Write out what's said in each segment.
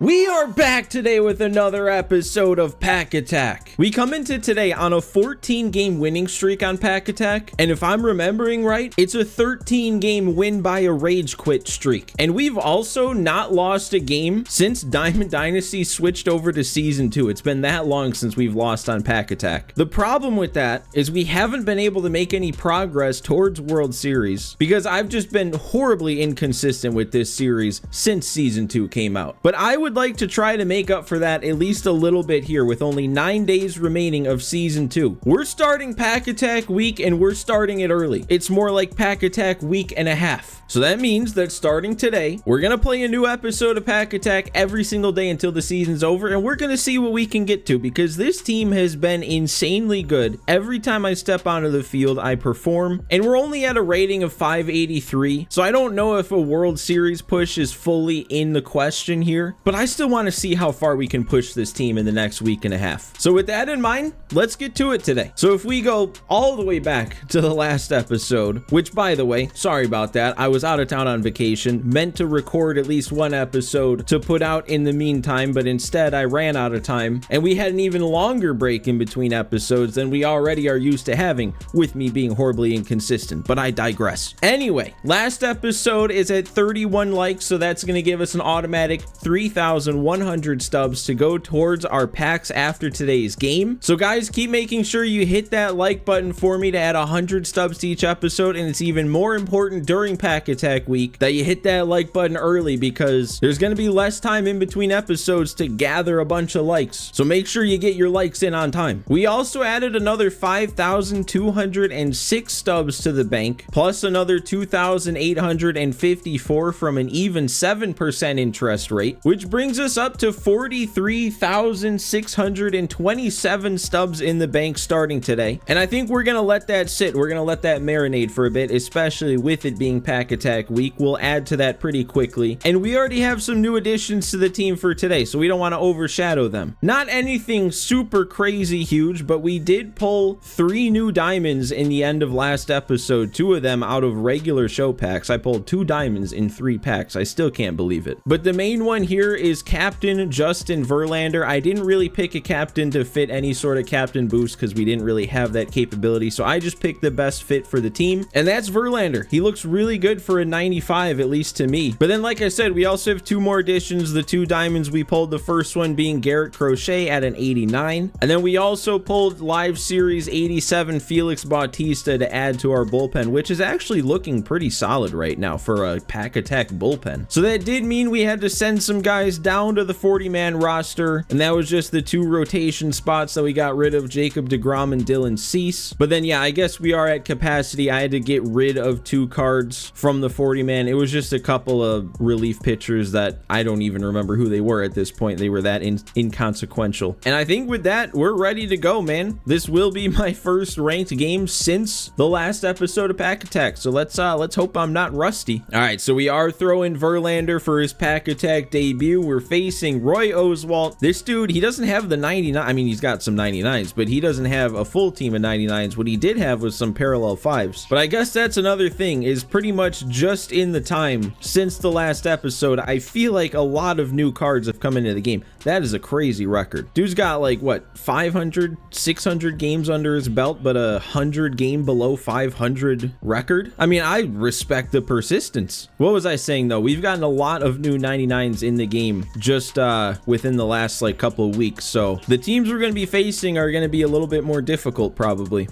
We are back today with another episode of Pack Attack. We come into today on a 14-game winning streak on Pack Attack, and if I'm remembering right, it's a 13-game win by a rage quit streak. And we've also not lost a game since Diamond Dynasty switched over to Season 2. It's been that long since we've lost on Pack Attack. The problem with that is we haven't been able to make any progress towards World Series because I've just been horribly inconsistent with this series since Season 2 came out. But I would like to try to make up for that at least a little bit here with only 9 days remaining of Season 2. We're starting Pack Attack week and we're starting it early. It's more like Pack Attack week and a half. So that means that starting today, we're going to play a new episode of Pack Attack every single day until the season's over, and we're going to see what we can get to because this team has been insanely good. Every time I step onto the field, I perform, and we're only at a rating of 583, so I don't know if a World Series push is fully in the question here, but I still want to see how far we can push this team in the next week and a half. So with that in mind, let's get to it today. So if we go all the way back to the last episode, which by the way, sorry about that, I was out of town on vacation, meant to record at least one episode to put out in the meantime, but instead I ran out of time and we had an even longer break in between episodes than we already are used to having with me being horribly inconsistent, but I digress. Anyway, last episode is at 31 likes, so that's going to give us an automatic 3,100 stubs to go towards our packs after today's game. So guys, keep making sure you hit that like button for me to add 100 stubs to each episode, and it's even more important during Pack Attack week that you hit that like button early because there's going to be less time in between episodes to gather a bunch of likes. So make sure you get your likes in on time. We also added another 5,206 stubs to the bank, plus another 2,854 from an even 7% interest rate, which brings us up to 43,627 stubs in the bank starting today. And I think we're going to let that sit. We're going to let that marinate for a bit, especially with it being Pack Attack week. We'll add to that pretty quickly. And we already have some new additions to the team for today, so we don't want to overshadow them. Not anything super crazy huge, but we did pull 3 new diamonds in the end of last episode, 2 of them out of regular show packs. I pulled 2 diamonds in 3 packs. I still can't believe it. But the main one here is Captain Justin Verlander. I didn't really pick a captain to fit any sort of captain boost because we didn't really have that capability, so I just picked the best fit for the team, and that's Verlander. He looks really good for a 95, at least to me. But then, like I said, we also have 2 more additions. The 2 diamonds we pulled, the first one being Garrett Crochet at an 89, and then we also pulled Live Series 87 Felix Bautista to add to our bullpen, which is actually looking pretty solid right now for a Pack Attack bullpen. So that did mean we had to send some guys down to the 40-man roster, and that was just the 2 rotation spots that we got rid of, Jacob deGrom and Dylan Cease. But then yeah, I guess we are at capacity. I had to get rid of 2 cards from the 40-man. It was just a couple of relief pitchers that I don't even remember who they were at this point. They were that inconsequential. And I think with that, we're ready to go, man. This will be my first ranked game since the last episode of Pack Attack, so let's hope I'm not rusty. All right, so we are throwing Verlander for his Pack Attack debut. We're facing Roy Oswalt. This dude, he doesn't have the 99. I mean, he's got some 99s, but he doesn't have a full team of 99s. What he did have was some parallel 5s. But I guess that's another thing, is pretty much just in the time since the last episode, I feel like a lot of new cards have come into the game. That is a crazy record. Dude's got like, what, 500, 600 games under his belt, but a 100 game below 500 record? I mean, I respect the persistence. What was I saying though? We've gotten a lot of new 99s in the game just within the last like couple of weeks. So the teams we're going to be facing are going to be a little bit more difficult probably.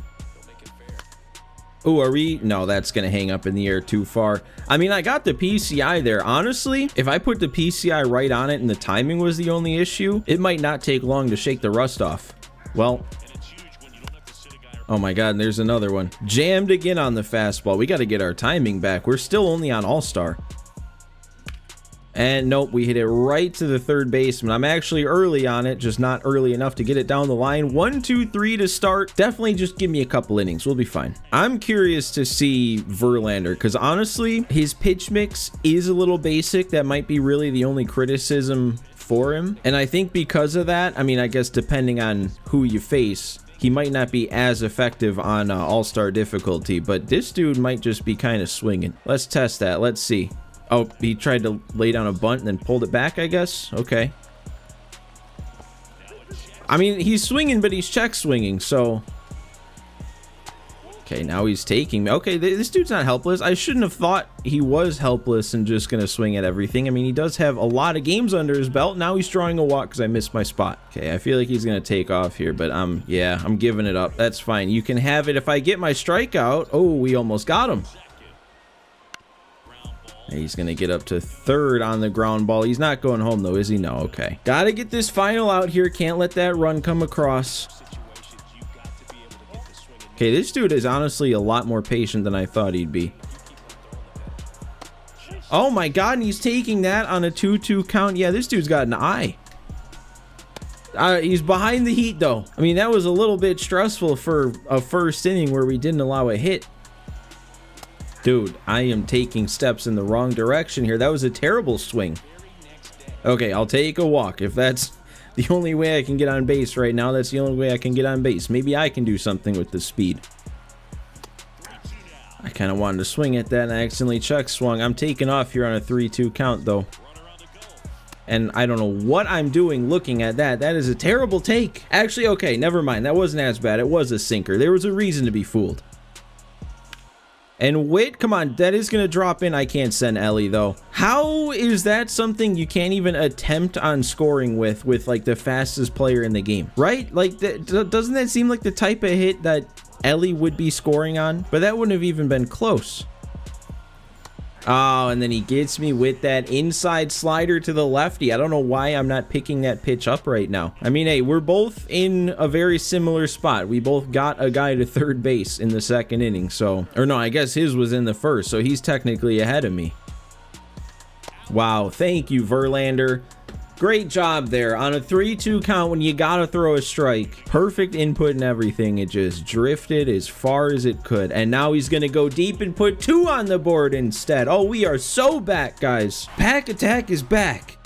Oh, are we? No, that's going to hang up in the air too far. I mean, I got the PCI there. Honestly, if I put the PCI right on it and the timing was the only issue, it might not take long to shake the rust off. Well, oh my God, and there's another one. Jammed again on the fastball. We got to get our timing back. We're still only on All-Star. And nope, we hit it right to the third baseman. I'm actually early on it, just not early enough to get it down the line. 1, 2, 3 to start. Definitely just give me a couple innings. We'll be fine. I'm curious to see Verlander because honestly, his pitch mix is a little basic. That might be really the only criticism for him. And I think because of that, I mean, I guess depending on who you face, he might not be as effective on All-Star difficulty, but this dude might just be kind of swinging. Let's test that. Let's see. Oh, he tried to lay down a bunt and then pulled it back, I guess. Okay. I mean, he's swinging, but he's check swinging, so... Okay, now he's taking me. Okay, this dude's not helpless. I shouldn't have thought he was helpless and just gonna swing at everything. I mean, he does have a lot of games under his belt. Now he's drawing a walk because I missed my spot. Okay, I feel like he's gonna take off here, but yeah, I'm giving it up. That's fine. You can have it if I get my strikeout. Oh, we almost got him. He's gonna get up to third on the ground ball. He's not going home though, is he? No. Okay, gotta get this final out here. Can't let that run come across. Okay, this dude is honestly a lot more patient than I thought he'd be. Oh my god, and he's taking that on a 2-2 count. Yeah, this dude's got an eye. He's behind the heat though. I mean, that was a little bit stressful for a first inning where we didn't allow a hit. Dude, I am taking steps in the wrong direction here. That was a terrible swing. Okay, I'll take a walk. If that's the only way I can get on base right now, that's the only way I can get on base. Maybe I can do something with the speed. I kind of wanted to swing at that and I accidentally check swung. I'm taking off here on a 3-2 count though. And I don't know what I'm doing looking at that. That is a terrible take. Actually, okay, never mind. That wasn't as bad. It was a sinker. There was a reason to be fooled. And wait, come on, that is going to drop in. I can't send Ellie, though. How is that something you can't even attempt on scoring with like, the fastest player in the game? Right? Like, doesn't that seem like the type of hit that Ellie would be scoring on? But that wouldn't have even been close. Oh, and then he gets me with that inside slider to the lefty. I don't know why I'm not picking that pitch up right now. I mean, hey, we're both in a very similar spot. We both got a guy to third base in the second inning, so... Or no, I guess his was in the first, so he's technically ahead of me. Wow, thank you, Verlander. Great job there. On a 3-2 count when you gotta throw a strike. Perfect input and everything. It just drifted as far as it could. And now he's gonna go deep and put 2 on the board instead. Oh, we are so back, guys. Pack Attack is back.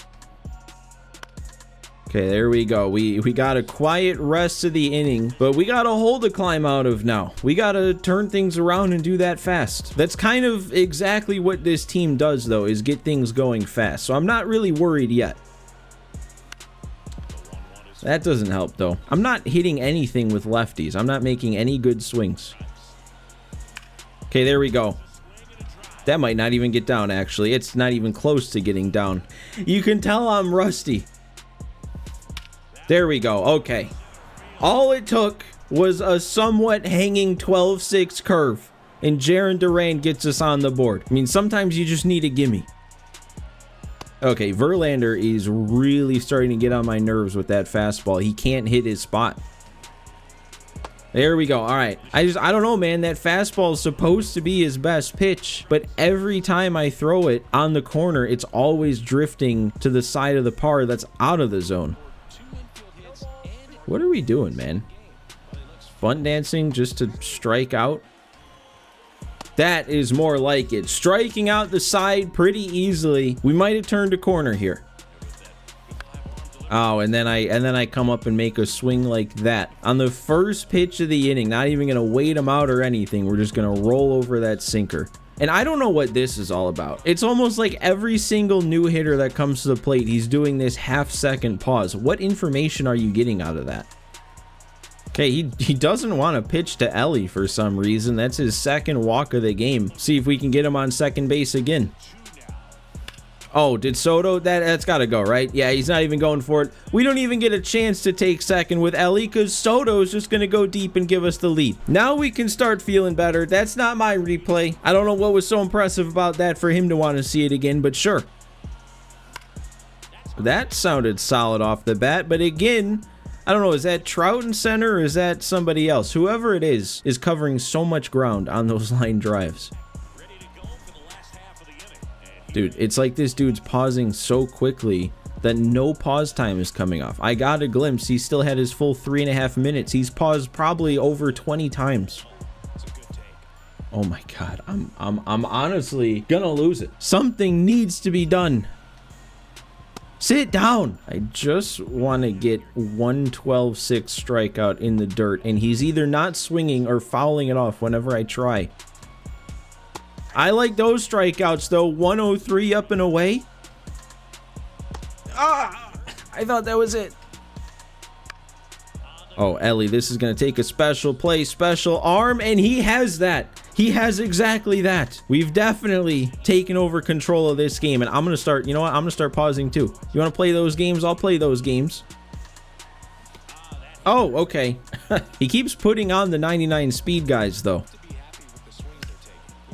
Okay, there we go. We got a quiet rest of the inning, but we got a hole to climb out of now. We got to turn things around and do that fast. That's kind of exactly what this team does, though, is get things going fast. So I'm not really worried yet. That doesn't help, though. I'm not hitting anything with lefties. I'm not making any good swings. Okay, there we go. That might not even get down, actually. It's not even close to getting down. You can tell I'm rusty. There we go. Okay. All it took was a somewhat hanging 12-6 curve, and Jarren Duran gets us on the board. I mean, sometimes you just need a gimme. Okay, Verlander is really starting to get on my nerves with that fastball. He can't hit his spot. There we go. All right. I don't know, man. That fastball is supposed to be his best pitch, but every time I throw it on the corner, it's always drifting to the side of the par that's out of the zone. What are we doing, man? Bunt dancing just to strike out? That is more like it. Striking out the side pretty easily. We might have turned a corner here. Oh, and then I come up and make a swing like that on the first pitch of the inning. Not even gonna wait him out or anything. We're just gonna roll over that sinker. And I don't know what this is all about. It's almost like every single new hitter that comes to the plate, he's doing this half-second pause. What information are you getting out of that? Okay, he doesn't want to pitch to Ellie for some reason. That's his second walk of the game. See if we can get him on second base again. Oh, did Soto? That's got to go, right? Yeah, he's not even going for it. We don't even get a chance to take second with Ellie because Soto's just going to go deep and give us the lead. Now we can start feeling better. That's not my replay. I don't know what was so impressive about that for him to want to see it again, but sure. That sounded solid off the bat, but again... I don't know, is that Trout in center or is that somebody else? Whoever it is covering so much ground on those line drives. Dude, it's like this dude's pausing so quickly that no pause time is coming off. I got a glimpse. He still had his full 3.5 minutes. He's paused probably over 20 times. Oh my God, I'm honestly gonna lose it. Something needs to be done. Sit down. I just want to get 112-6 strikeout in the dirt, and he's either not swinging or fouling it off whenever I try. I like those strikeouts, though. 103 up and away. Ah, I thought that was it. Oh, Ellie, this is going to take a special play, special arm, and he has that. He has exactly that. We've definitely taken over control of this game, and I'm going to start, you know what? I'm going to start pausing too. You want to play those games? I'll play those games. Oh, okay. He keeps putting on the 99 speed guys, though.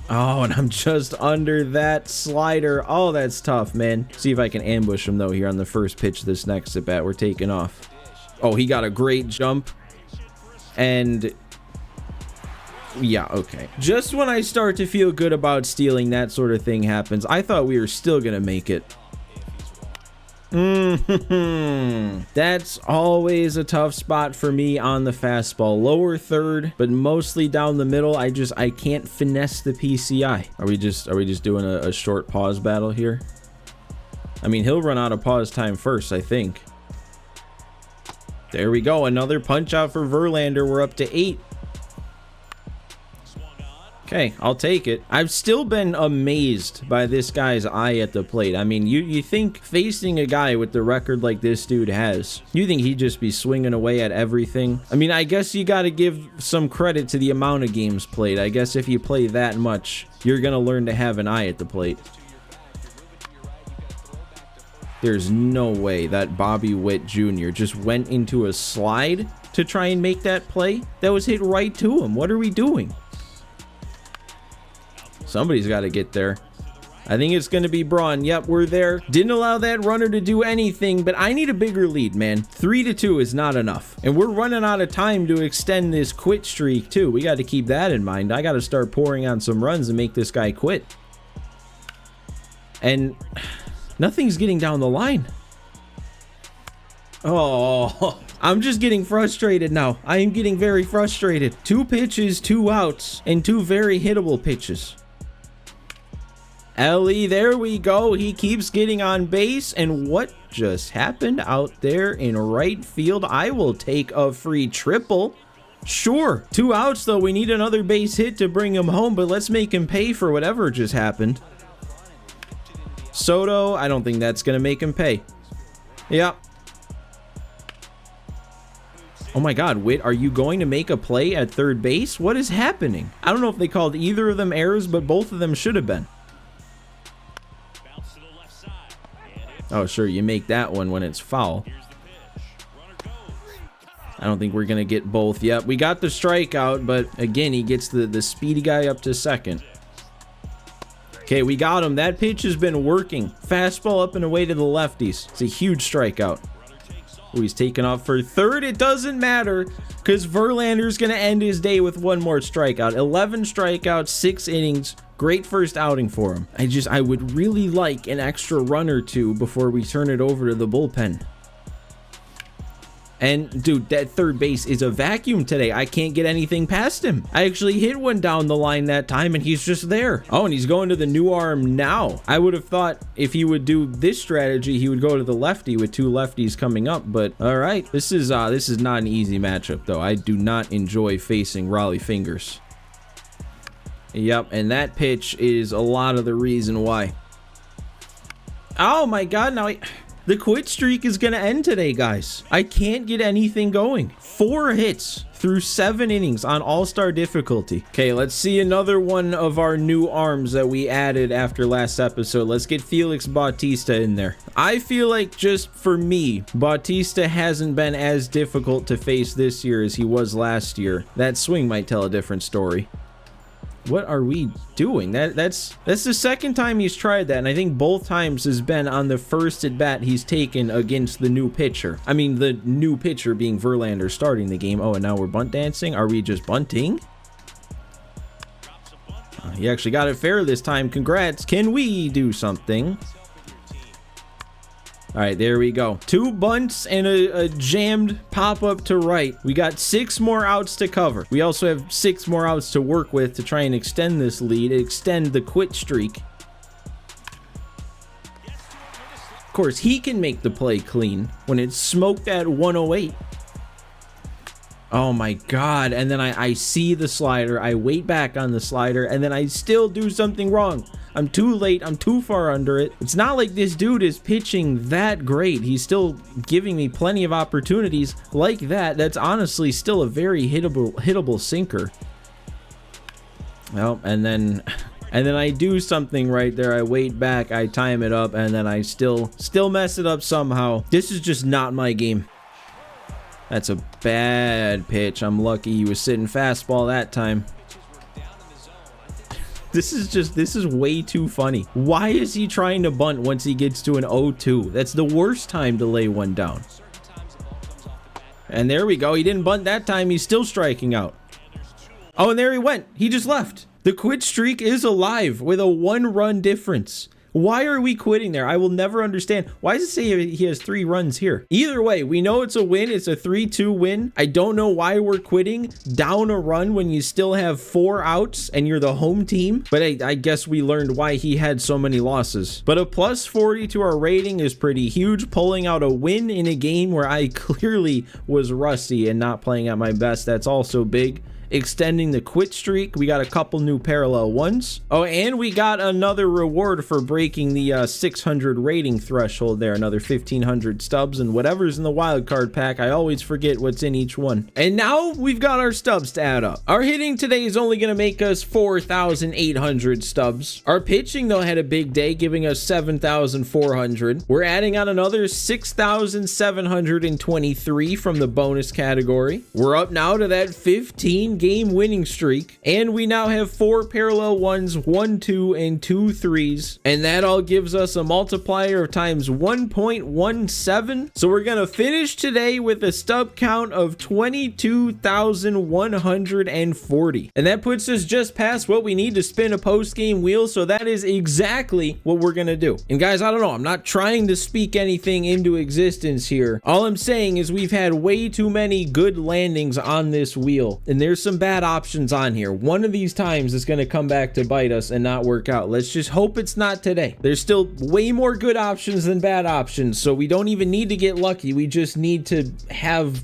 Oh, and I'm just under that slider. Oh, that's tough, man. See if I can ambush him, though, here on the first pitch of this next at bat. We're taking off. Oh, he got a great jump. And yeah, okay. Just when I start to feel good about stealing, that sort of thing happens. I thought we were still gonna make it. That's always a tough spot for me on the fastball. Lower third, but mostly down the middle. I can't finesse the PCI. Are we just doing a short pause battle here? I mean, he'll run out of pause time first, I think. There we go. Another punch out for Verlander. We're up to 8. Okay, I'll take it. I've still been amazed by this guy's eye at the plate. I mean, you think facing a guy with the record like this dude has, you think he'd just be swinging away at everything? I mean, I guess you got to give some credit to the amount of games played. I guess if you play that much, you're going to learn to have an eye at the plate. There's no way that Bobby Witt Jr. just went into a slide to try and make that play. That was hit right to him. What are we doing? Somebody's got to get there. I think it's going to be Braun. Yep, we're there. Didn't allow that runner to do anything, but I need a bigger lead, man. 3-2 is not enough. And we're running out of time to extend this quit streak, too. We got to keep that in mind. I got to start pouring on some runs and make this guy quit. And nothing's getting down the line. Oh, I'm just getting frustrated now. I am getting very frustrated. 2 pitches, 2 outs, and 2 very hittable pitches. Ellie, there we go. He keeps getting on base. And what just happened out there in right field? I will take a free triple. Sure. 2 outs, though. We need another base hit to bring him home, but let's make him pay for whatever just happened. Soto, I don't think that's going to make him pay. Yeah. Oh my God, Witt, are you going to make a play at third base? What is happening? I don't know if they called either of them errors, but both of them should have been. Oh, sure, you make that one when it's foul. I don't think we're going to get both. Yep, we got the strikeout, but again, he gets the speedy guy up to second. Okay, we got him. That pitch has been working. Fastball up and away to the lefties. It's a huge strikeout. Oh, he's taking off for third. It doesn't matter because Verlander's going to end his day with 1 more strikeout. 11 strikeouts, 6 innings. Great first outing for him. I would really like an extra run or 2 before we turn it over to the bullpen. And dude, that third base is a vacuum today. I can't get anything past him. I actually hit one down the line that time and he's just there. Oh, and he's going to the new arm now. I would have thought if he would do this strategy, he would go to the lefty with 2 lefties coming up, but all right. This is not an easy matchup though. I do not enjoy facing Raleigh fingers. Yep, and that pitch is a lot of the reason why. Oh my God, now the quit streak is going to end today, guys. I can't get anything going. 4 hits through 7 innings on all-star difficulty. Okay, let's see another one of our new arms that we added after last episode. Let's get Felix Bautista in there. I feel like just for me, Bautista hasn't been as difficult to face this year as he was last year. That swing might tell a different story. What are we doing? That's the second time he's tried that, and I think both times has been on the first at bat he's taken against the new pitcher. I mean, the new pitcher being Verlander starting the game. Oh, and now we're bunt dancing. Are we just bunting? He actually got it fair this time. Congrats. Can we do something? All right, there we go. 2 bunts and a jammed pop-up to right. We got 6 more outs to cover. We also have 6 more outs to work with to try and extend this lead, extend the quit streak. Of course, he can make the play clean when it's smoked at 108. Oh my God. And then I see the slider. I wait back on the slider and then I still do something wrong. I'm too late. I'm too far under it. It's not like this dude is pitching that great. He's still giving me plenty of opportunities like that. That's honestly still a very hittable sinker. Well, and then I do something right there. I wait back, I time it up, and then I still mess it up somehow. This is just not my game. That's a bad pitch. I'm lucky he was sitting fastball that time. This is way too funny. Why is he trying to bunt once he gets to an 0-2? That's the worst time to lay one down. And there we go. He didn't bunt that time. He's still striking out. Oh, and there he went. He just left. The quit streak is alive with a 1-run difference. Why are we quitting there? I will never understand. Why does it say he has 3 runs here? Either way, we know it's a win. It's a 3-2 win. I don't know why we're quitting down a run when you still have 4 outs and you're the home team. But I guess we learned why he had so many losses. But a plus 40 to our rating is pretty huge. Pulling out a win in a game where I clearly was rusty and not playing at my best. That's also big. Extending the quit streak. We got a couple new parallel ones. Oh, and we got another reward for breaking the 600 rating threshold there. Another 1,500 stubs and whatever's in the wild card pack. I always forget what's in each one. And now we've got our stubs to add up. Our hitting today is only going to make us 4,800 stubs. Our pitching, though, had a big day, giving us 7,400. We're adding on another 6,723 from the bonus category. We're up now to that 15 game winning streak, and we now have 4 parallel ones, 1 2 and 2 3s, and that all gives us a multiplier of times 1.17. So we're gonna finish today with a stub count of 22,140, and that puts us just past what we need to spin a post-game wheel. So that is exactly what we're gonna do. And guys, I don't know, I'm not trying to speak anything into existence here. All I'm saying is we've had way too many good landings on this wheel, and there's some bad options on here. One of these times it's going to come back to bite us and not work out. Let's just hope it's not today. There's still way more good options than bad options, so we don't even need to get lucky. We just need to have,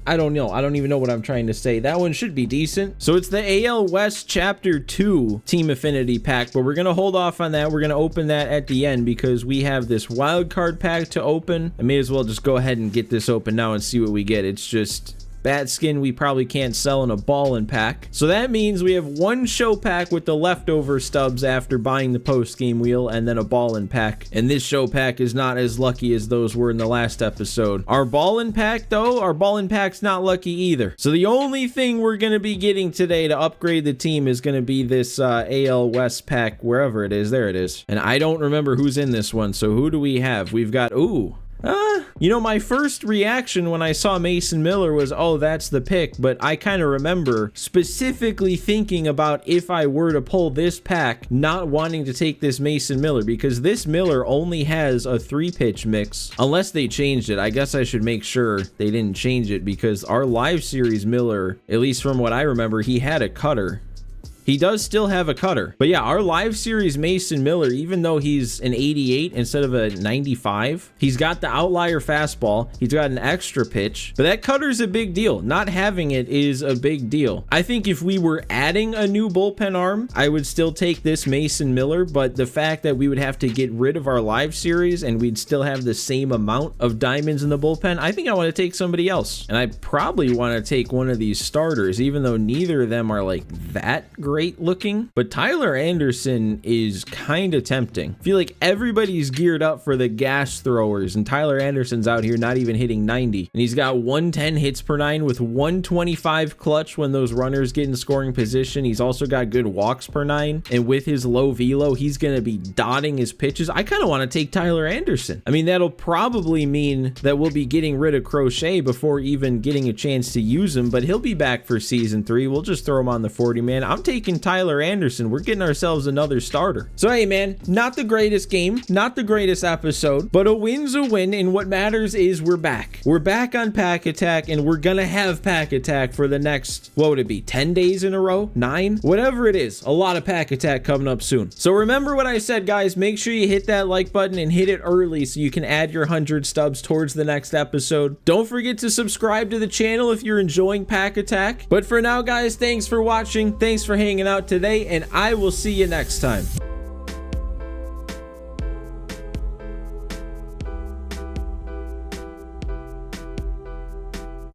I don't know. I don't even know what I'm trying to say. That one should be decent. So it's the AL West Chapter 2 Team Affinity pack, but we're going to hold off on that. We're going to open that at the end because we have this wild card pack to open. I may as well just go ahead and get this open now and see what we get. It's just bat skin we probably can't sell in a ballin' pack. So that means we have 1 show pack with the leftover stubs after buying the post-game wheel, and then a ballin' pack. And this show pack is not as lucky as those were in the last episode. Our ballin' pack, though, our ballin' pack's not lucky either. So the only thing we're going to be getting today to upgrade the team is going to be this AL West pack, wherever it is. There it is. And I don't remember who's in this one. So who do we have? We've got, you know, my first reaction when I saw Mason Miller was, oh, that's the pick. But I kind of remember specifically thinking about if I were to pull this pack, not wanting to take this Mason Miller, because this Miller only has a 3-pitch mix. Unless they changed it. I guess I should make sure they didn't change it, because our live series Miller, at least from what I remember, he had a cutter. He does still have a cutter. But yeah, our live series Mason Miller, even though he's an 88 instead of a 95, he's got the outlier fastball. He's got an extra pitch, but that cutter's a big deal. Not having it is a big deal. I think if we were adding a new bullpen arm, I would still take this Mason Miller, but the fact that we would have to get rid of our live series and we'd still have the same amount of diamonds in the bullpen, I think I want to take somebody else. And I probably want to take one of these starters, even though neither of them are like that great looking. But Tyler Anderson is kind of tempting. I feel like everybody's geared up for the gas throwers, and Tyler Anderson's out here not even hitting 90, and he's got 110 hits per 9 with 125 clutch when those runners get in scoring position. He's also got good walks per 9, and with his low velo, he's gonna be dotting his pitches. I kind of want to take Tyler Anderson. I mean, that'll probably mean that we'll be getting rid of Crochet before even getting a chance to use him, but he'll be back for season 3. We'll just throw him on the 40 man. I'm taking taking Tyler Anderson. We're getting ourselves another starter. So hey man, not the greatest game, not the greatest episode, but a win's a win, and what matters is we're back. We're back on Pack Attack, and we're gonna have Pack Attack for the next, what would it be, 10 days in a row? 9? Whatever it is, a lot of Pack Attack coming up soon. So remember what I said, guys. Make sure you hit that like button and hit it early so you can add your 100 stubs towards the next episode. Don't forget to subscribe to the channel if you're enjoying Pack Attack. But for now, guys, thanks for watching, thanks for hanging out today, and I will see you next time.